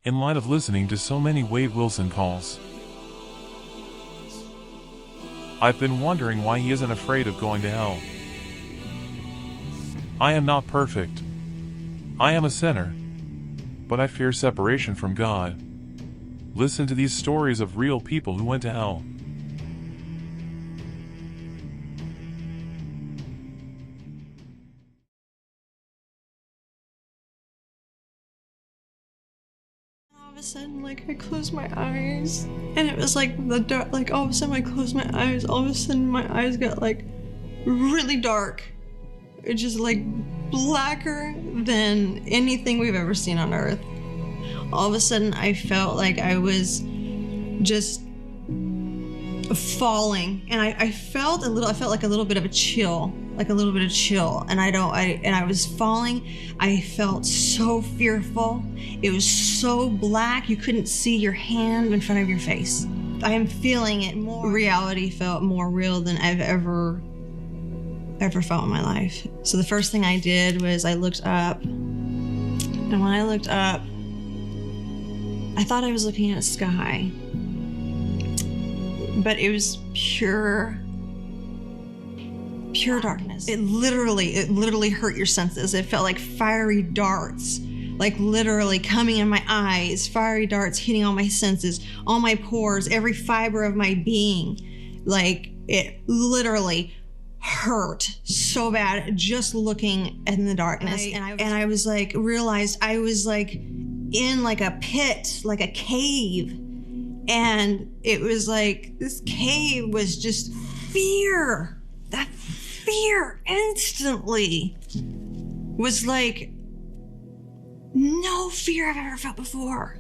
in light of listening to so many Wade Wilson calls. I've been wondering why he isn't afraid of going to hell. I am not perfect. I am a sinner. But I fear separation from God. Listen to these stories of real people who went to hell. All of a sudden, like, I closed my eyes, and it was like the dark, like, all of a sudden I closed my eyes, all of a sudden my eyes got, like, really dark. It's just, like, blacker than anything we've ever seen on Earth. All of a sudden, I felt like I was just falling, and I felt like a little bit of a chill, and I was falling. I felt so fearful. It was so black, you couldn't see your hand in front of your face. I am feeling it more. Reality felt more real than I've ever felt in my life. So the first thing I did was I looked up, and when I looked up, I thought I was looking at a sky, but it was pure darkness. It literally hurt your senses. It felt like fiery darts, like literally coming in my eyes, fiery darts hitting all my senses, all my pores, every fiber of my being. Like, it literally hurt so bad just looking in the darkness. And I was like, realized I was like in like a pit, like a cave. And it was like, this cave was just fear. That fear instantly was like no fear I've ever felt before.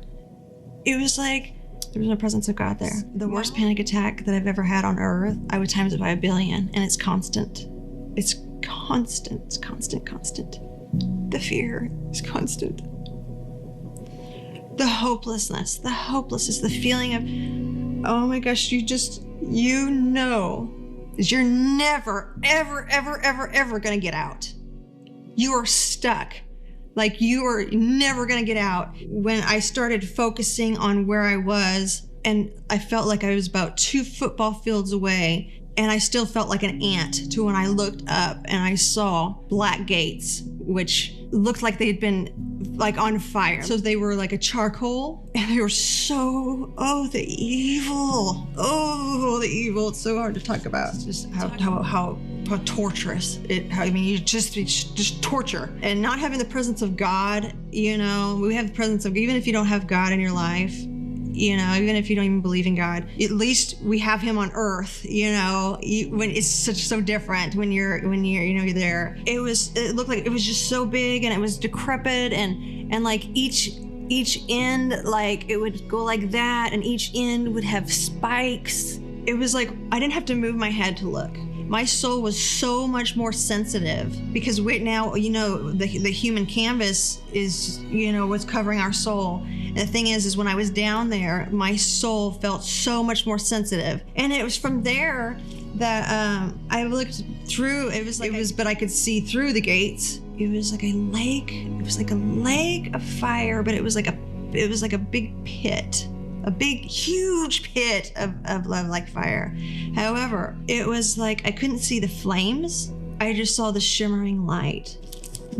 It was like, there was no presence of God there. The worst panic attack that I've ever had on Earth, I would times it by 1 billion, and it's constant. It's constant. It's constant. The fear is constant. The hopelessness, the feeling of, oh my gosh, you know that you're never, ever gonna get out. You are stuck. Like, you are never gonna get out. When I started focusing on where I was, and I felt like I was about 2 football fields away, and I still felt like an ant, to when I looked up and I saw black gates, which looked like they'd been like on fire. So they were like a charcoal, and they were so, the evil. It's so hard to talk about. Just how torturous you just torture. And not having the presence of God, we have the presence of, even if you don't have God in your life, even if you don't even believe in God, at least we have him on earth, when it's so different when you're there. It looked like it was just so big, and it was decrepit, and like each end, like it would go like that, and each end would have spikes. It was like, I didn't have to move my head to look. My soul was so much more sensitive, because now, the human canvas is, what's covering our soul. And the thing is when I was down there, my soul felt so much more sensitive. And it was from there that I looked through, but I could see through the gates. It was like a lake. It was like a lake of fire, but it was like a big pit. A big, huge pit of love like fire. However, it was like I couldn't see the flames. I just saw the shimmering light,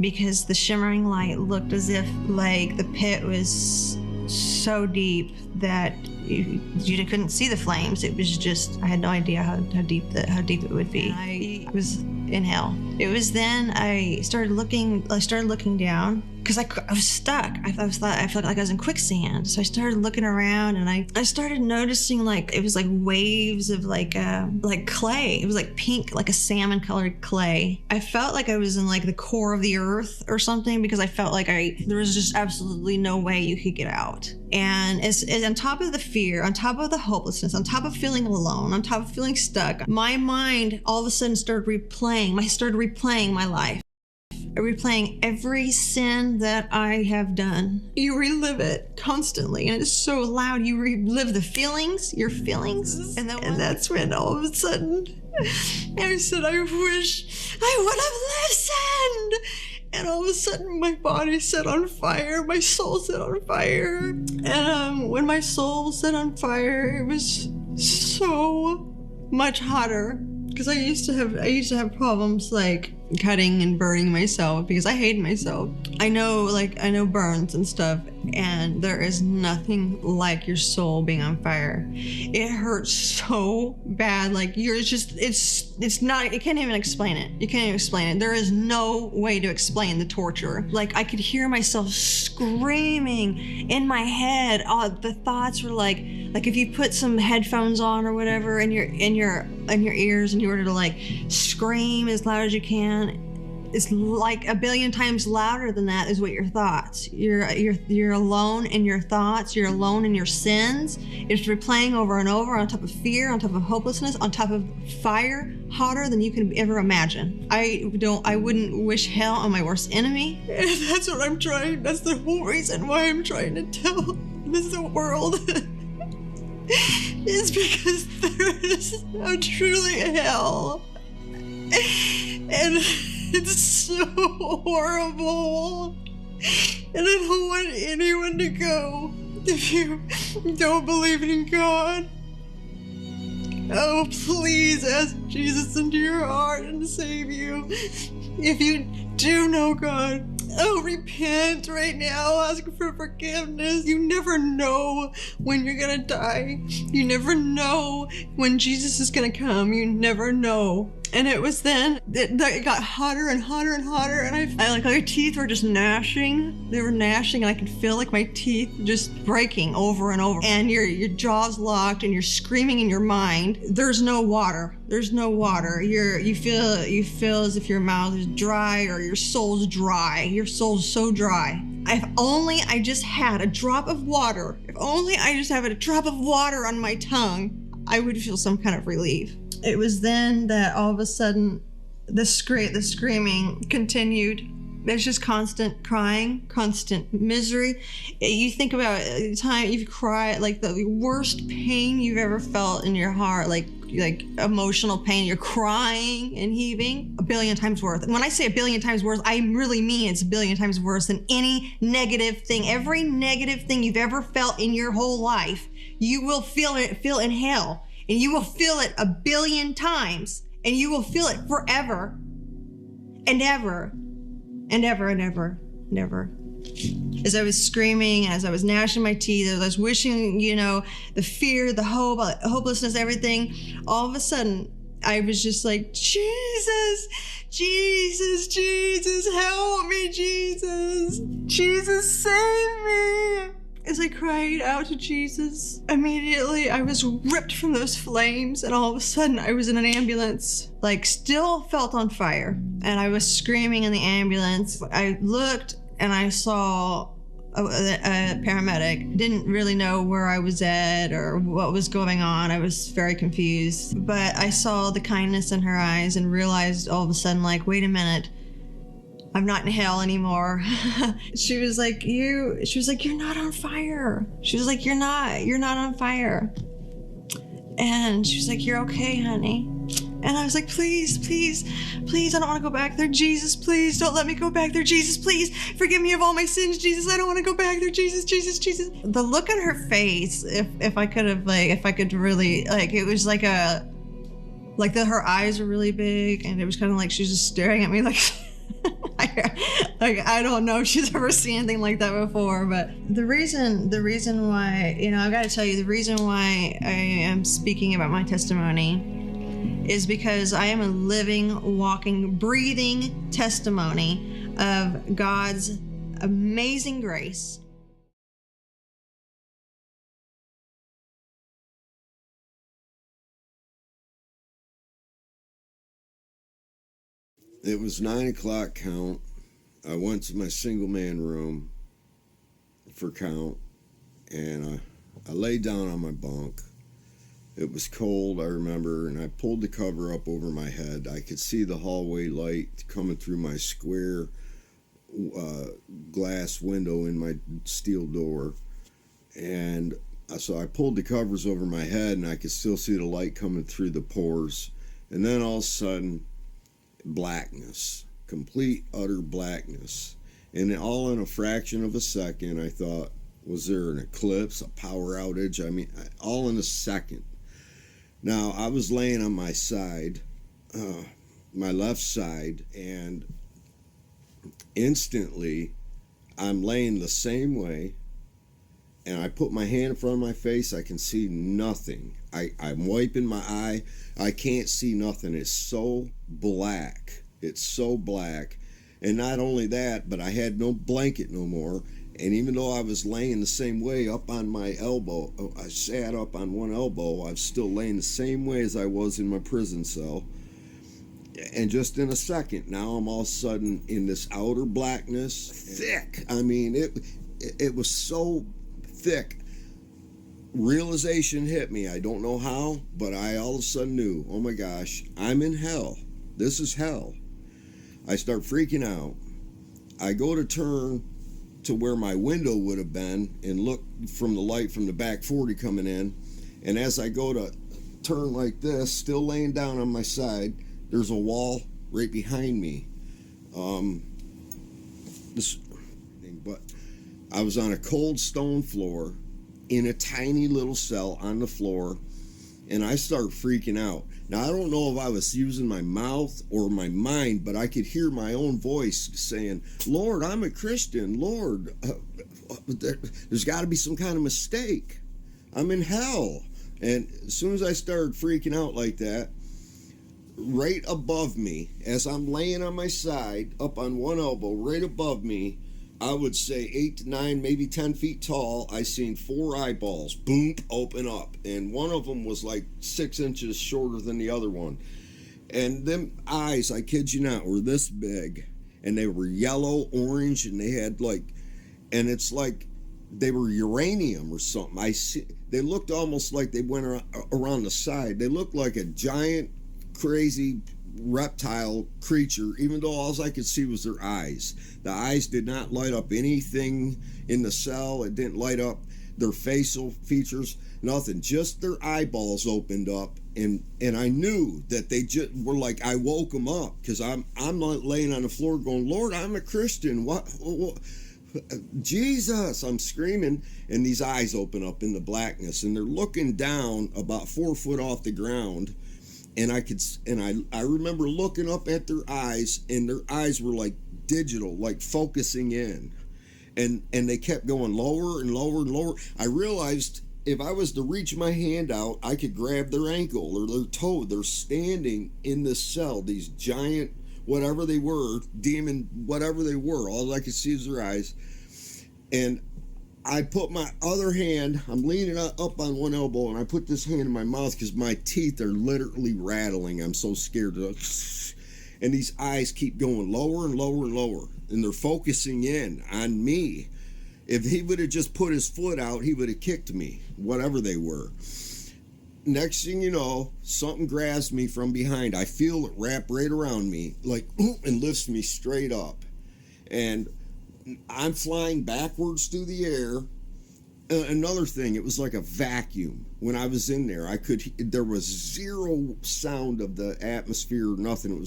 because the shimmering light looked as if like the pit was so deep that you couldn't see the flames. It was just, I had no idea how deep it would be. I was in hell. It was then I started looking down, because I was stuck. I felt like I was in quicksand. So I started looking around, and I started noticing, like, it was like waves of like clay. It was like pink, like a salmon colored clay. I felt like I was in like the core of the earth or something, because I felt like there was just absolutely no way you could get out. And it's on top of the fear, on top of the hopelessness, on top of feeling alone, on top of feeling stuck, my mind all of a sudden started replaying my life. Replaying every sin that I have done. You relive it constantly, and it's so loud. You relive your feelings, and that's when all of a sudden I said, I wish I would have listened. And all of a sudden, my body set on fire. My soul set on fire. And when my soul set on fire, it was so much hotter. Because I used to have problems like cutting and burning myself because I hated myself. I know burns and stuff, and there is nothing like your soul being on fire. It hurts so bad. Like it's not, you can't even explain it. You can't even explain it. There is no way to explain the torture. Like I could hear myself screaming in my head. The thoughts were like if you put some headphones on or whatever in your ears and you were to like scream as loud as you can, it's like a billion times louder than that is what your thoughts. You're alone in your thoughts. You're alone in your sins. It's replaying over and over on top of fear, on top of hopelessness, on top of fire, hotter than you can ever imagine. I wouldn't wish hell on my worst enemy. That's what I'm trying. That's the whole reason why I'm trying to tell this world. Is because there is truly a hell. And it's so horrible. And I don't want anyone to go if you don't believe in God. Oh, please ask Jesus into your heart and save you. If you do know God, oh, repent right now. Ask for forgiveness. You never know when you're gonna die. You never know when Jesus is gonna come. You never know. And it was then it got hotter and hotter and hotter, and I like my teeth were just gnashing. They were gnashing, and I could feel like my teeth just breaking over and over. And your jaw's locked, and you're screaming in your mind. There's no water. There's no water. You feel as if your mouth is dry or your soul's dry. Your soul's so dry. If only I just had a drop of water. If only I just had a drop of water on my tongue, I would feel some kind of relief. It was then that all of a sudden the screaming continued. There's just constant crying, constant misery. You think about the time you've cried, like the worst pain you've ever felt in your heart, like emotional pain. You're crying and heaving, a billion times worse. And when I say a billion times worse, I really mean it's a billion times worse than any negative thing. Every negative thing you've ever felt in your whole life, you will feel in hell. And you will feel it a billion times, and you will feel it forever and ever and ever and ever and ever. As I was screaming, as I was gnashing my teeth, as I was wishing, the fear, the hope, hopelessness, everything, all of a sudden, I was just like, Jesus, Jesus, Jesus, help me, Jesus. Jesus, save me. As I cried out to Jesus, immediately I was ripped from those flames, and all of a sudden I was in an ambulance, still felt on fire, and I was screaming in the ambulance. I looked and I saw a paramedic. Didn't really know where I was at or what was going on. I was very confused, but I saw the kindness in her eyes and realized all of a sudden, wait a minute, I'm not in hell anymore. She was like, you're not on fire. She was like, you're not on fire. And she was like, you're okay, honey. And I was like, please, please, please, I don't want to go back there. Jesus, please, don't let me go back there. Jesus, please, forgive me of all my sins. Jesus, I don't want to go back there. Jesus, Jesus, Jesus. The look on her face, if I could really, it was her eyes were really big, and it was kind of like she was just staring at me I don't know if she's ever seen anything like that before, but the reason why, I've got to tell you, the reason why I am speaking about my testimony is because I am a living, walking, breathing testimony of God's amazing grace. It was 9 o'clock count. I went to my single man room for count, and I laid down on my bunk. It was cold, I remember, and I pulled the cover up over my head. I could see the hallway light coming through my square glass window in my steel door. And so I pulled the covers over my head, and I could still see the light coming through the pores. And then all of a sudden, blackness complete, utter blackness. And all in a fraction of a second, I thought, was there an eclipse, a power outage? I mean, all in a second. Now, I was laying on my side, my left side, and instantly, I'm laying the same way, and I put my hand in front of my face. I can see nothing. I'm wiping my eye. I can't see nothing. It's so black. It's so black. And not only that, but I had no blanket no more. And even though I was laying the same way up on my elbow, I sat up on one elbow, I was still laying the same way as I was in my prison cell. And just in a second, now I'm all of a sudden in this outer blackness, thick. I mean, it was so thick. Realization hit me. I don't know how, but I all of a sudden knew, oh my gosh, I'm in hell. This is hell. I start freaking out. I go to turn to where my window would have been and look from the light from the back 40 coming in. And as I go to turn like this, still laying down on my side, there's a wall right behind me. But I was on a cold stone floor in a tiny little cell on the floor, and I started freaking out. Now, I don't know if I was using my mouth or my mind, but I could hear my own voice saying, Lord, I'm a Christian. Lord, there's got to be some kind of mistake. I'm in hell. And as soon as I started freaking out like that, right above me, as I'm laying on my side, up on one elbow, right above me, I would say 8 to 9, maybe 10 feet tall, I seen 4 eyeballs, boom, open up. And one of them was like 6 inches shorter than the other one. And them eyes, I kid you not, were this big. And they were yellow, orange, and they had like, and it's like they were uranium or something. They looked almost like they went around the side. They looked like a giant, crazy reptile creature, even though all I could see was their eyes. The eyes did not light up anything in the cell. It didn't light up their facial features, nothing. Just their eyeballs opened up, and I knew that they just were like, I woke them up, because I'm laying on the floor going, Lord, I'm a Christian. What? Jesus, I'm screaming, and these eyes open up in the blackness, and they're looking down about 4 foot off the ground. And I remember looking up at their eyes, and their eyes were like digital, like focusing in. And they kept going lower and lower and lower. I realized if I was to reach my hand out, I could grab their ankle or their toe. They're standing in this cell, these giant, whatever they were, demon, whatever they were. All I could see was their eyes. And I put my other hand, I'm leaning up on one elbow, and I put this hand in my mouth because my teeth are literally rattling. I'm so scared. And these eyes keep going lower and lower and lower, and they're focusing in on me. If he would have just put his foot out, he would have kicked me, whatever they were. Next thing you know, something grabs me from behind. I feel it wrap right around me, like, and lifts me straight up. And I'm flying backwards through the air. Another thing, it was like a vacuum. When I was in there, there was zero sound of the atmosphere, nothing. It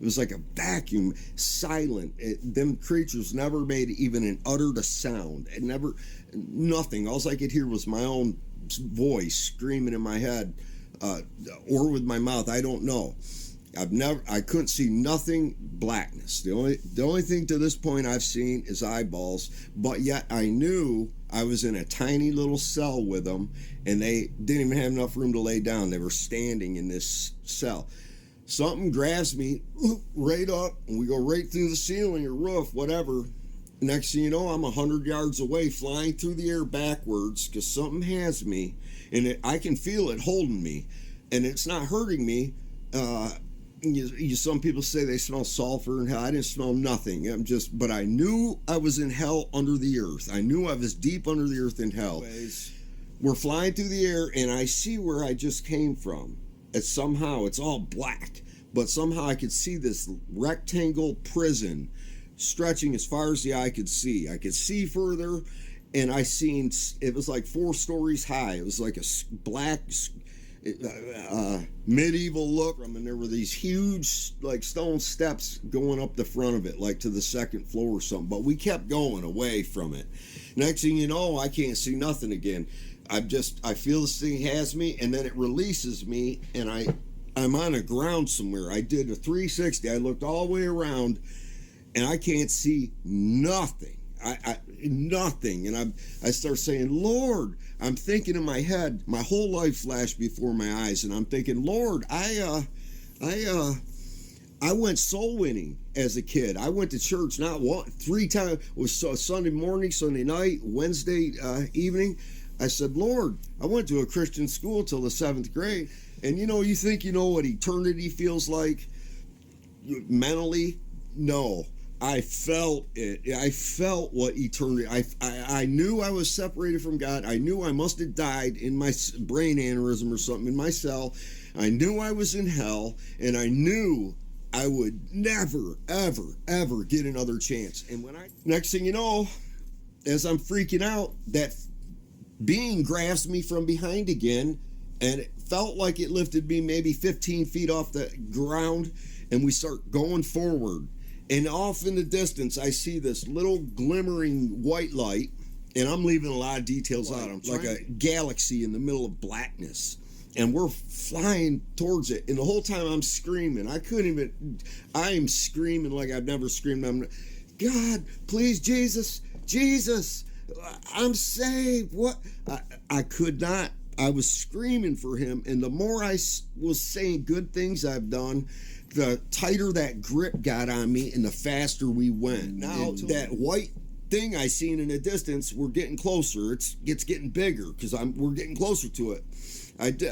was like a vacuum, silent. Them creatures never made even an uttered a sound. Nothing. All I could hear was my own voice screaming in my head, or with my mouth. I don't know. I couldn't see nothing, blackness. The only thing to this point I've seen is eyeballs, but yet I knew I was in a tiny little cell with them, and they didn't even have enough room to lay down. They were standing in this cell. Something grabs me right up, and we go right through the ceiling or roof, whatever. Next thing you know, I'm 100 yards away, flying through the air backwards, because something has me, and I can feel it holding me, and it's not hurting me. Some people say they smell sulfur in hell. I didn't smell nothing. But I knew I was in hell under the earth. I knew I was deep under the earth in hell. We're flying through the air, and I see where I just came from. It's all black, but somehow I could see this rectangle prison stretching as far as the eye could see. I could see further, and it was like 4 stories high. It was like a black, medieval look, and there were these huge like stone steps going up the front of it, like to the second floor or something. But we kept going away from it. Next thing you know, I can't see nothing again. I feel this thing has me, and then it releases me, and I'm on the ground somewhere. I did a 360. I looked all the way around, and I can't see nothing. Nothing. And I start saying, Lord, I'm thinking in my head, my whole life flashed before my eyes, and I'm thinking, Lord, I went soul winning as a kid. I went to church not one, 3 times. It was Sunday morning, Sunday night, Wednesday evening. I said, Lord, I went to a Christian school till the 7th grade. And you think you know what eternity feels like mentally? No. I felt it. I felt what eternity. I knew I was separated from God. I knew I must have died in my brain aneurysm or something in my cell. I knew I was in hell, and I knew I would never, ever, ever get another chance. And next thing you know, as I'm freaking out, that being grabs me from behind again, and it felt like it lifted me maybe 15 feet off the ground, and we start going forward. And off in the distance, I see this little glimmering white light, and I'm leaving a lot of details out. I'm like a galaxy in the middle of blackness, and we're flying towards it. And the whole time I'm screaming. I am screaming like I've never screamed. I'm, God, please, Jesus, I'm saved. What? I could not. I was screaming for him, and the more I was saying good things I've done, the tighter that grip got on me, and the faster we went. Now that white thing I seen in the distance, we're getting closer. It's getting bigger because we're getting closer to it.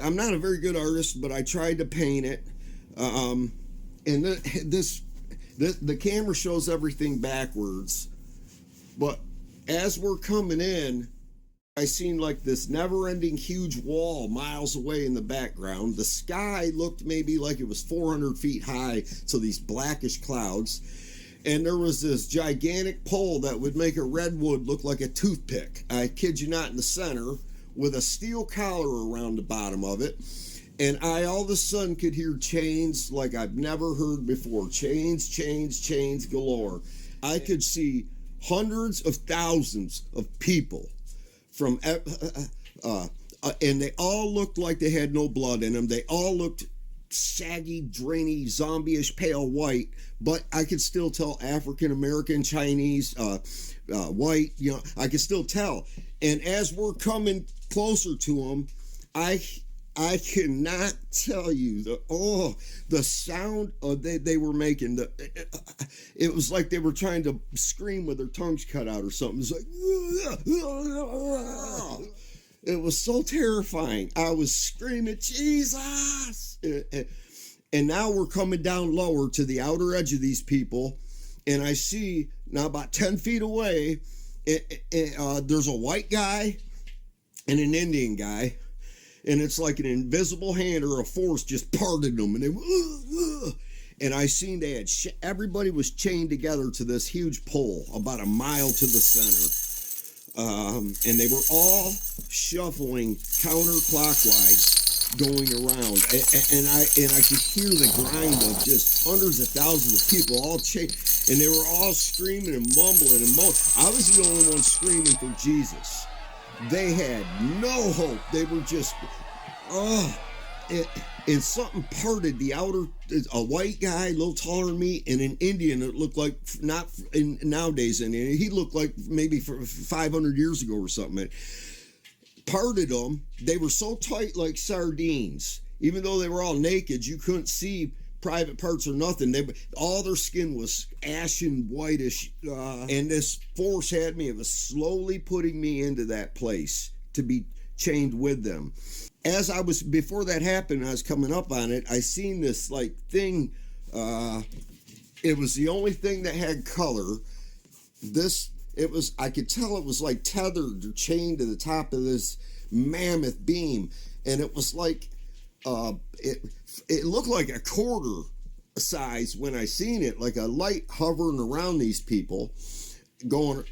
I'm not a very good artist, but I tried to paint it. And the camera shows everything backwards, but as we're coming in, I seen like this never-ending huge wall miles away in the background. The sky looked maybe like it was 400 feet high, so these blackish clouds. And there was this gigantic pole that would make a redwood look like a toothpick. I kid you not, in the center, with a steel collar around the bottom of it. And I all of a sudden could hear chains like I've never heard before. Chains galore. I could see hundreds of thousands of people from and they all looked like they had no blood in them. They all looked saggy, drainy, zombie-ish pale white, but I could still tell African American, Chinese, white, I could still tell. And as we're coming closer to them, I cannot tell you the sound they were making. It was like they were trying to scream with their tongues cut out or something. It was like, it was so terrifying. I was screaming, Jesus! And now we're coming down lower to the outer edge of these people, and I see now about 10 feet away, there's a white guy and an Indian guy. And it's like an invisible hand or a force just parted them, and they and I seen they had everybody was chained together to this huge pole about a mile to the center, and they were all shuffling counterclockwise, going around, and I could hear the grind of just hundreds of thousands of people all chained, and they were all screaming and mumbling and I was the only one screaming for Jesus. They had no hope. They were just, and something parted the outer, a white guy, a little taller than me, and an Indian that looked like, not in nowadays Indian, he looked like maybe 500 years ago or something. Parted them. They were so tight like sardines. Even though they were all naked, you couldn't see private parts or nothing. All their skin was ashen whitish, and this force had me. It was slowly putting me into that place to be chained with them. Before that happened, I was coming up on it, I seen this like thing. It was the only thing that had color. I could tell it was like tethered or chained to the top of this mammoth beam, and it was like it looked like a quarter size when I seen it, like a light hovering around these people, going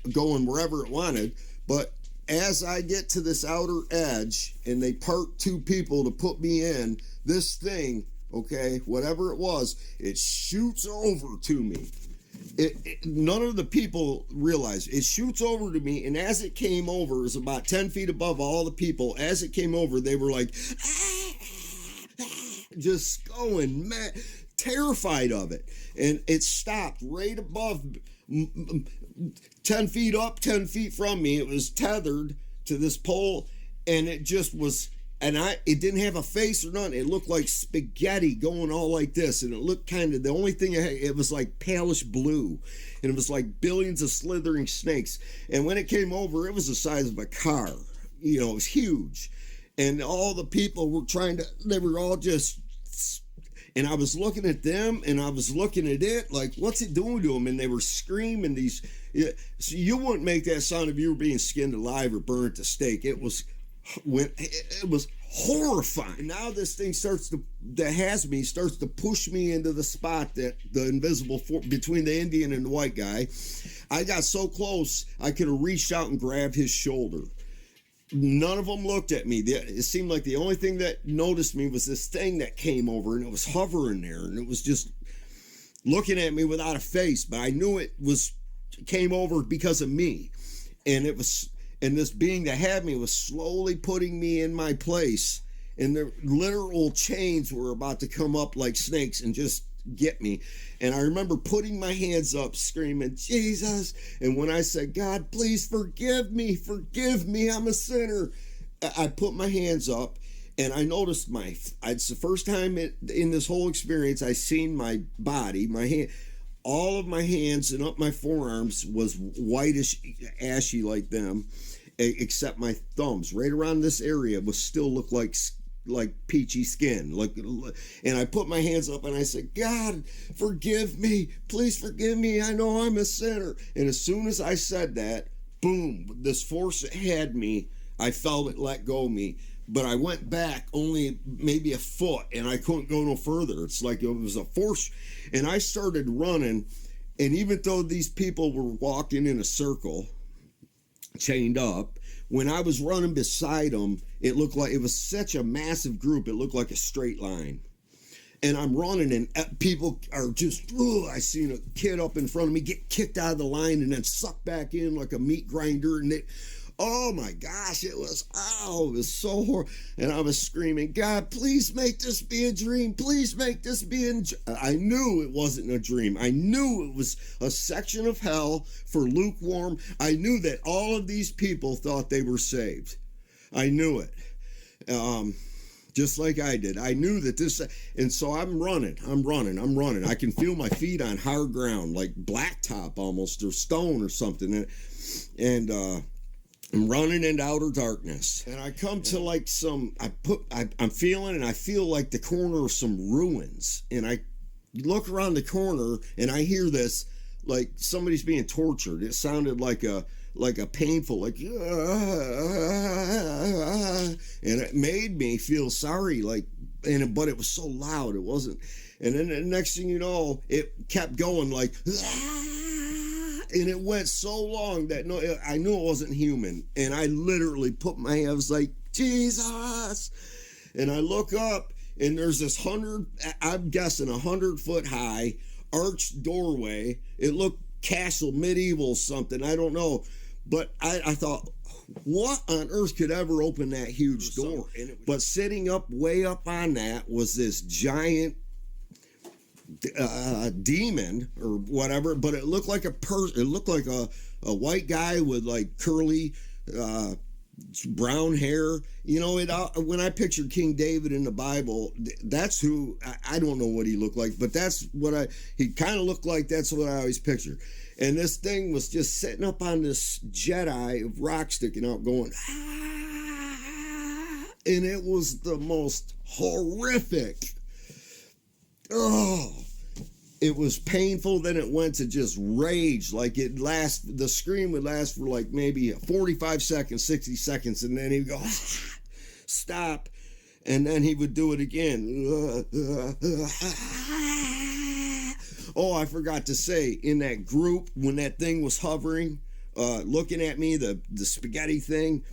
wherever it wanted. But as I get to this outer edge and they part two people to put me in, this thing, okay, whatever it was, it shoots over to me. None of the people realize it shoots over to me, and as it came over, it was about 10 feet above all the people. As it came over, they were like, just going mad, terrified of it. And it stopped right above 10 feet up, 10 feet from me. It was tethered to this pole, and it just was, and it didn't have a face or nothing. It looked like spaghetti going all like this, and it looked kind of, the only thing it was like palish blue, and it was like billions of slithering snakes. And when it came over, it was the size of a car. You know, it was huge. And all the people were they were all just, and I was looking at them, and I was looking at it, like, what's it doing to them? And they were screaming these, so you wouldn't make that sound if you were being skinned alive or burned to stake. It was horrifying. Now this thing starts to push me into the spot that the invisible between the Indian and the white guy. I got so close, I could have reached out and grabbed his shoulder. None of them looked at me. It seemed like the only thing that noticed me was this thing that came over, and it was hovering there, and it was just looking at me without a face, but I knew it came over because of me. And this being that had me was slowly putting me in my place, and the literal chains were about to come up like snakes and just get me. And I remember putting my hands up, screaming, Jesus. And when I said, God, please forgive me, I'm a sinner, I put my hands up, and I noticed it's the first time in this whole experience I seen my body, my hand. All of my hands and up my forearms was whitish, ashy like them, except my thumbs. Right around this area was still looked like peachy skin. And I put my hands up and I said, God, forgive me. Please forgive me. I know I'm a sinner. And as soon as I said that, boom, this force that had me, I felt it let go of me. But I went back only maybe a foot, and I couldn't go no further. It's like it was a force. And I started running, and even though these people were walking in a circle, chained up, when I was running beside them, it looked like it was such a massive group, it looked like a straight line. And I'm running, and people are just, I seen a kid up in front of me get kicked out of the line and then sucked back in like a meat grinder, and oh my gosh, it was so horrible. And I was screaming, God, please make this be a dream. Please make this be a dream. I knew it wasn't a dream. I knew it was a section of hell for lukewarm. I knew that all of these people thought they were saved. I knew it. Just like I did. I knew that and so I'm running. I can feel my feet on hard ground, like blacktop almost, or stone or something. And I'm running into outer darkness, and I come to like I'm feeling, and I feel like the corner of some ruins, and I look around the corner, and I hear this, like somebody's being tortured. It sounded like a painful, and it made me feel sorry, but it was so loud, it wasn't. And then the next thing you know, it kept going like, and it went so long that I knew it wasn't human. And I literally put my hand, I was like, Jesus. And I look up, and there's this I'm guessing 100-foot high arched doorway. It looked castle, medieval something, I don't know. But I thought, what on earth could ever open that huge door? But sitting up way up on that was this giant demon or whatever, but it looked like a person. It looked like a white guy with like curly brown hair. You know, when I pictured King David in the Bible, that's who, I don't know what he looked like, but that's what he kind of looked like. That's what I always pictured. And this thing was just sitting up on this Jedi of rock sticking out going, and it was the most horrific. It was painful. Then it went to just rage. Like the scream would last for like maybe 45 seconds, 60 seconds. And then he'd go, stop. And then he would do it again. Oh, I forgot to say, in that group, when that thing was hovering, looking at me, the spaghetti thing.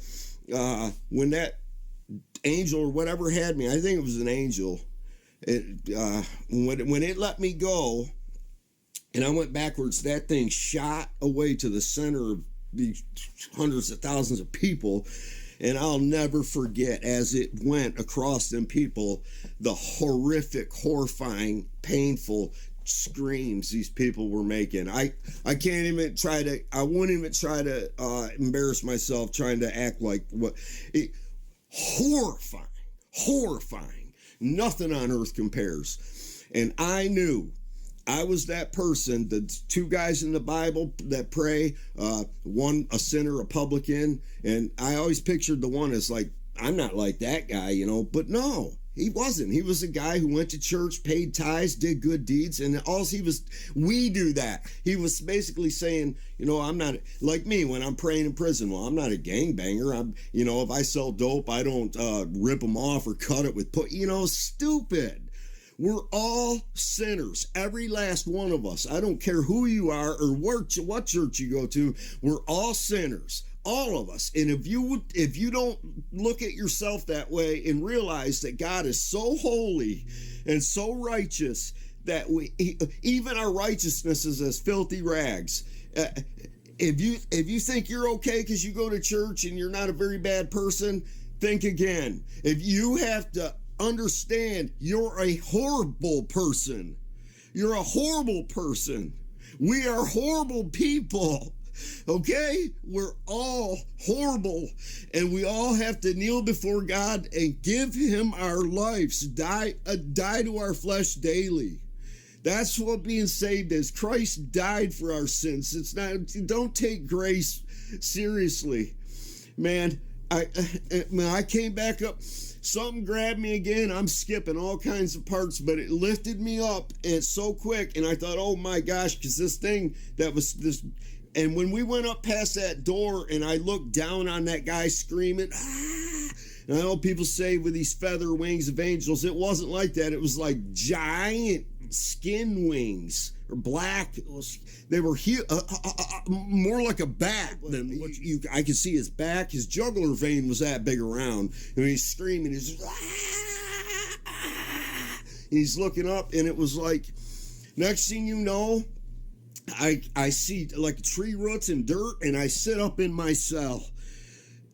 When that angel or whatever had me, I think it was an angel. When it let me go, and I went backwards, that thing shot away to the center of these hundreds of thousands of people. And I'll never forget, as it went across them people, the horrific, horrifying, painful screams these people were making. I wouldn't even try to embarrass myself trying to act like horrifying. Nothing on earth compares. And I knew I was that person, the two guys in the Bible that pray, one a sinner, a publican, and I always pictured the one as like, I'm not like that guy, but no, he wasn't. He was a guy who went to church, paid tithes, did good deeds, and we do that. He was basically saying, I'm not, like me when I'm praying in prison, well, I'm not a gangbanger. If I sell dope, I don't rip them off or cut it with, stupid. We're all sinners, every last one of us. I don't care who you are or what church you go to. We're all sinners, all of us. And if you don't look at yourself that way and realize that God is so holy and so righteous that even our righteousness is as filthy rags. If you think you're okay because you go to church and you're not a very bad person, think again. If you have to understand, you're a horrible person. You're a horrible person. We are horrible people. Okay? We're all horrible, and we all have to kneel before God and give him our lives, die to our flesh daily. That's what being saved is. Christ died for our sins. It's not, don't take grace seriously. Man, I came back up. Something grabbed me again. I'm skipping all kinds of parts, but it lifted me up and so quick. And I thought, oh my gosh, because this thing that was this. And when we went up past that door and I looked down on that guy screaming, and I know people say with these feather wings of angels, it wasn't like that. It was like giant skin wings, or black. They were more like a bat than what I could see his back. His jugular vein was that big around, and he's screaming. He's looking up, and it was like, next thing you know, I see like tree roots and dirt, and I sit up in my cell,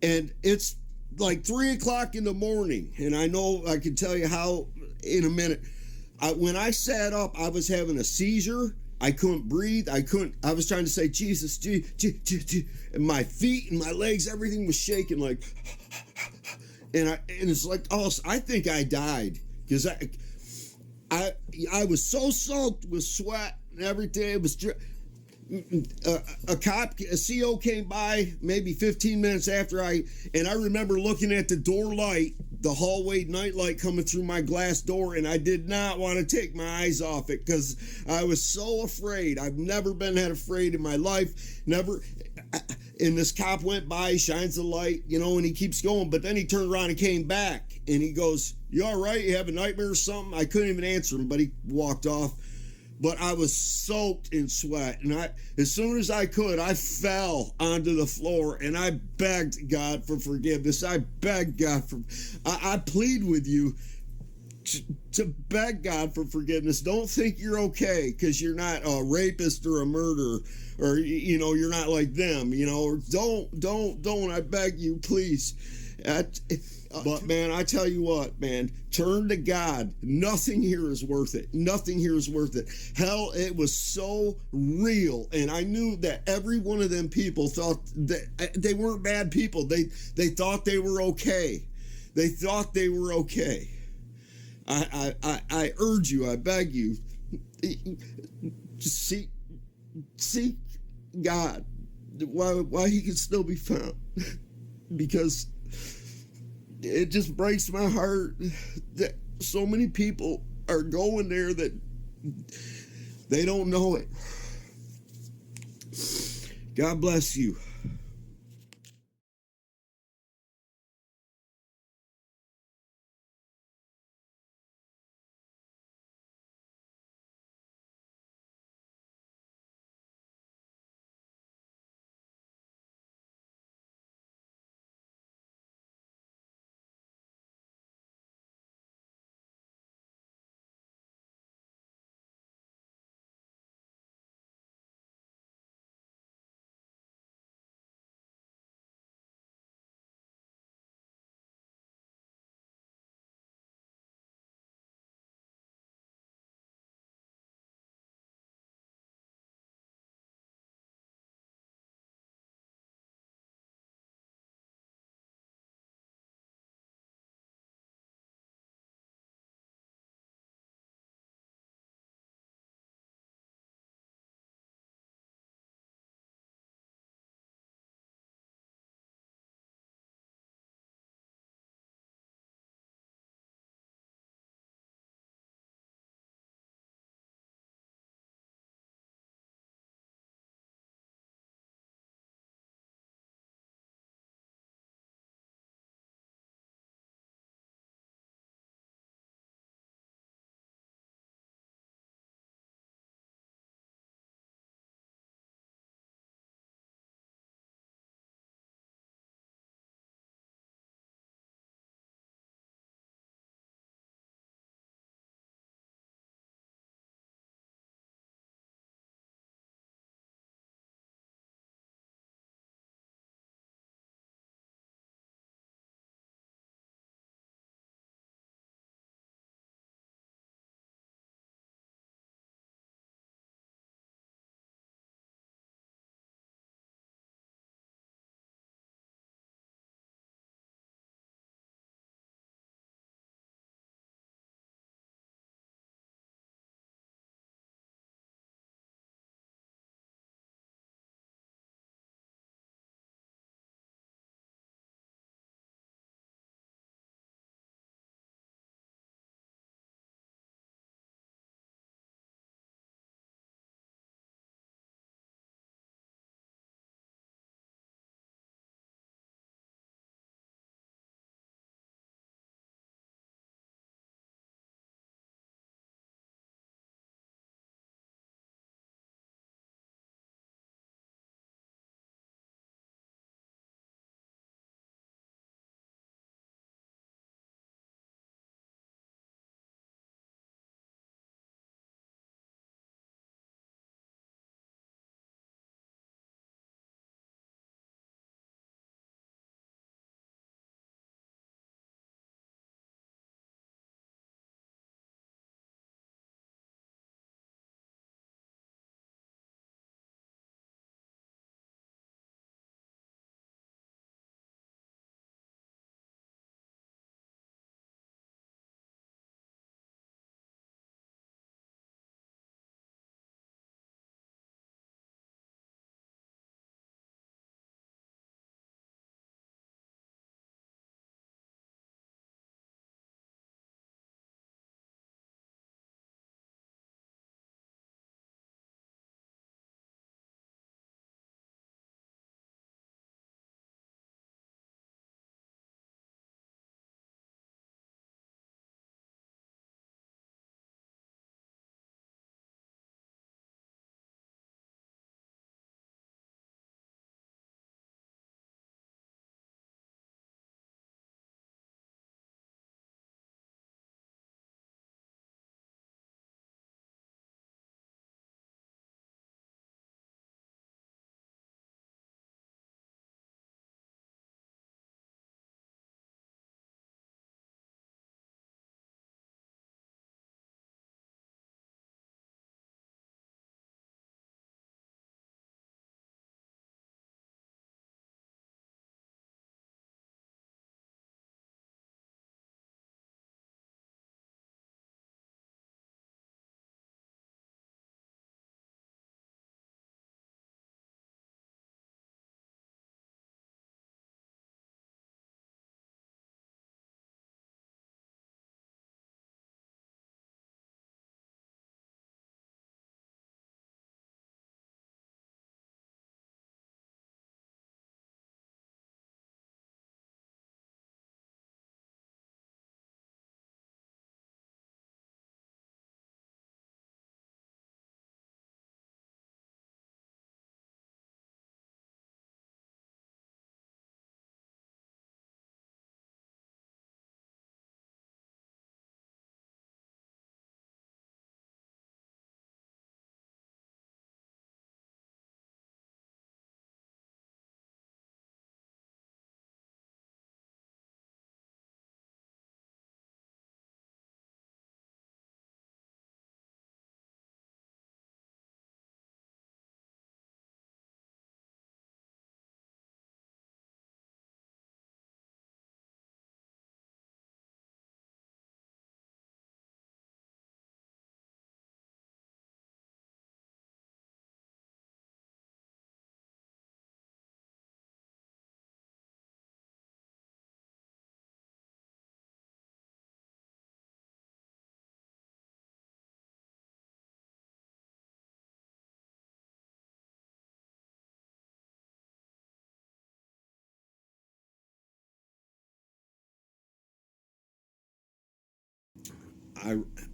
and it's like 3:00 in the morning, and I know I can tell you how in a minute. When I sat up, I was having a seizure. I couldn't breathe. I was trying to say, Jesus, and my feet and my legs, everything was shaking like, and it's like, oh, I think I died because I was so soaked with sweat and everything. It was a CO came by maybe 15 minutes after I remember looking at the door light, the hallway night light coming through my glass door, and I did not want to take my eyes off it because I was so afraid. I've never been that afraid in my life. Never. And this cop went by, shines the light, and he keeps going, but then he turned around and came back, and he goes, "You all right? You have a nightmare or something?" I couldn't even answer him, but he walked off. But I was soaked in sweat, and as soon as I could, I fell onto the floor, and I begged God for forgiveness. I begged God I plead with you to beg God for forgiveness. Don't think you're okay because you're not a rapist or a murderer, or you're not like them. Or don't. I beg you, please. But man, I tell you what, man, turn to God. Nothing here is worth it. Nothing here is worth it. Hell, it was so real. And I knew that every one of them people thought that they weren't bad people. They thought they were okay. They thought they were okay. I urge you, I beg you, seek God while he can still be found. Because it just breaks my heart that so many people are going there that they don't know it. God bless you. I